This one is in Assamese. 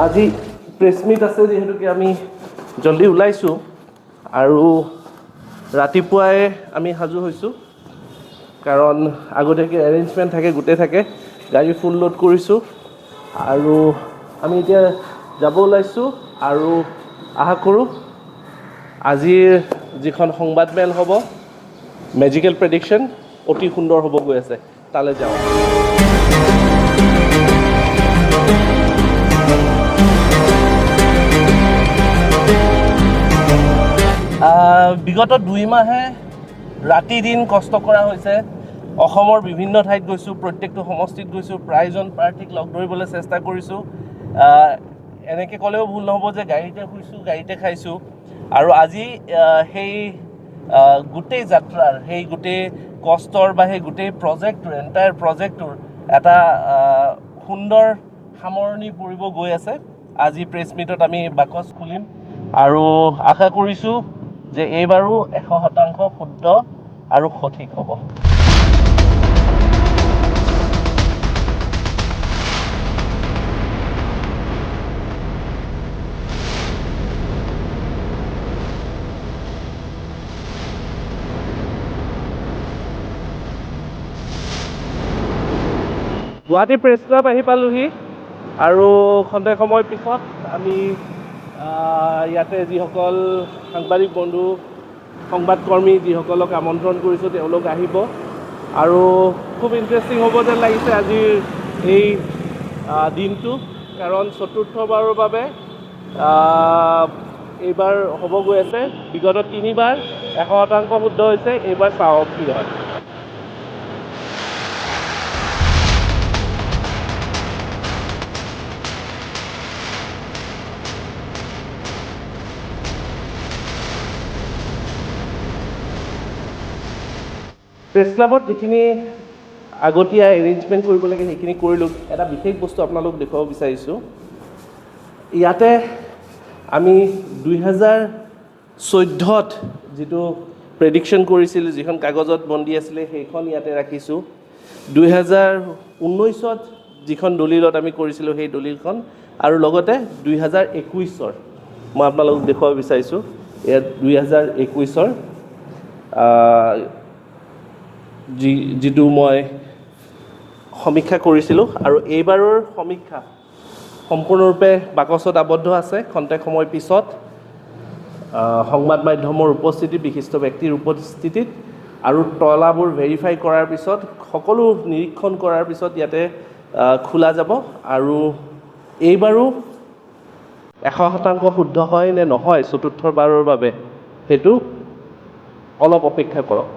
আজি প্ৰেছ মিট আছে যিহেতুকে আমি জলদি ওলাইছোঁ আৰু ৰাতিপুৱাই আমি সাজু হৈছোঁ কাৰণ আগতীয়াকৈ এৰেঞ্জমেণ্ট থাকে গোটেই থাকে গাড়ী ফুল লোড কৰিছোঁ আৰু আমি এতিয়া যাব ওলাইছোঁ আৰু আশা কৰোঁ আজিৰ যিখন সংবাদমেল হ'ব মেজিকেল প্ৰেডিকশ্যন অতি সুন্দৰ হ'ব গৈ আছে তালৈ যাওঁ বিগত 2 মাহে ৰাতি দিন কষ্ট কৰা হৈছে অসমৰ বিভিন্ন ঠাইত গৈছোঁ প্ৰত্যেকটো সমষ্টিত গৈছোঁ প্ৰায়জন প্ৰাৰ্থীক লগ ধৰিবলৈ চেষ্টা কৰিছোঁ এনেকৈ ক'লেও ভুল নহ'ব যে গাড়ীতে শুইছোঁ গাড়ীতে খাইছোঁ আৰু আজি সেই গোটেই যাত্ৰাৰ সেই গোটেই কষ্টৰ বা সেই গোটেই প্ৰজেক্টটোৰ এণ্টায়াৰ প্ৰজেক্টটোৰ এটা সুন্দৰ সামৰণি পৰিব গৈ আছে আজি প্ৰেছ মিটত আমি বাকচ খুলিম আৰু আশা কৰিছোঁ যে এইবাৰো 100% শুদ্ধ আৰু সঠিক হ'ব গুৱাহাটী প্ৰেছ ক্লাব আহি পালোহি আৰু খন্তেক সময় পিছত আমি ইয়াতে যিসকল সাংবাদিক বন্ধু সংবাদকৰ্মী যিসকলক আমন্ত্ৰণ কৰিছোঁ তেওঁলোক আহিব আৰু খুব ইণ্টাৰেষ্টিং হ'ব যেন লাগিছে আজিৰ এই দিনটো কাৰণ চতুৰ্থবাৰৰ বাবে এইবাৰ হ'ব গৈ আছে বিগত 3বাৰ 100% শুদ্ধ হৈছে এইবাৰ চাওক কি হয় প্ৰেছ ক্লাবত যিখিনি আগতীয়া এৰেঞ্জমেণ্ট কৰিব লাগে সেইখিনি কৰিলোঁ এটা বিশেষ বস্তু আপোনালোক দেখুৱাব বিচাৰিছোঁ ইয়াতে আমি 2014ত যিটো প্ৰেডিকশ্যন কৰিছিলোঁ যিখন কাগজত বন্দী আছিলে সেইখন ইয়াতে ৰাখিছোঁ 2019ত যিখন দলিলত আমি কৰিছিলোঁ সেই দলিলখন আৰু লগতে 2021ৰ মই আপোনালোকক দেখুৱাব বিচাৰিছোঁ ইয়াত 2021ৰ যিটো মই সমীক্ষা কৰিছিলোঁ আৰু এইবাৰৰ সমীক্ষা সম্পূৰ্ণৰূপে বাকচত আবদ্ধ আছে খন্তেক সময় পিছত সংবাদ মাধ্যমৰ উপস্থিতি বিশিষ্ট ব্যক্তিৰ উপস্থিতিত আৰু তলাবোৰ ভেৰিফাই কৰাৰ পিছত সকলো নিৰীক্ষণ কৰাৰ পিছত ইয়াতে খোলা যাব আৰু এইবাৰো 100% শুদ্ধ হয় নে নহয় চতুৰ্থবাৰৰ বাবে সেইটো অলপ অপেক্ষা কৰক